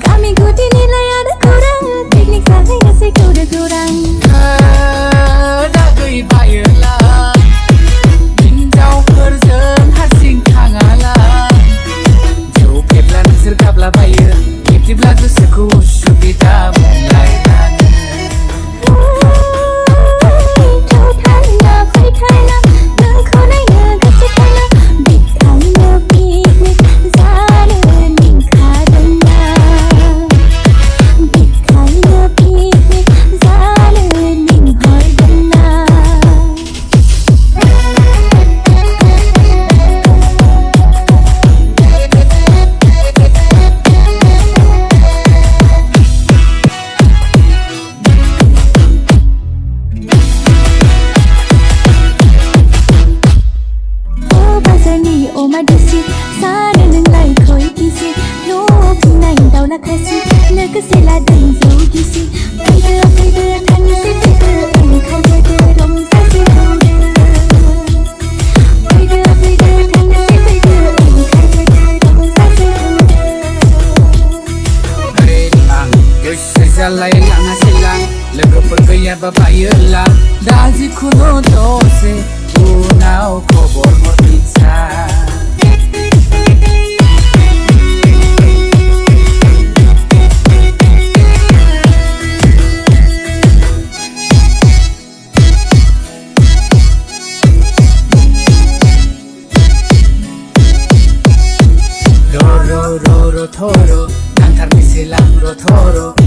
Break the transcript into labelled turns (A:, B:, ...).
A: Kami ku dinilai ada kurang, teknik saya kasih kau dah kurang.
B: Dah gay bayalah, हिन्जावफोरजों हारसिं थाङाला जौफेब्ला नोंसोर गाबलाबायो बिब्दिब्ला गोसोखौ उसुबिदा मोनलायलाङो
A: थांना फैथायना नोंखौ नायनो गोसोखांना बिखायनो पिकनिक जानो लिंखादोंना बिखायनो पिकनिक जानो लिंहरदोंना बाजारनि अमा देसि जानो नोंलाय खय गिसि न'आव फैनाय दाउला खासि लोगोसे लादों जौ गिसि फैदो फैदो थांनोसै फैदो ओंखारबोदो रंजासै फैदो फैदो फैदो थांनोसै फैदो ओंखारबोदो रंजासै
B: Hei lang, गोसो जालायलाङासैलां लोगोफोर गैयाबा बायोला दा जिखुनु दसे उनाव खबर हरफिनसा Roro, roro, toro, नांथारनोसैलां रथ'र'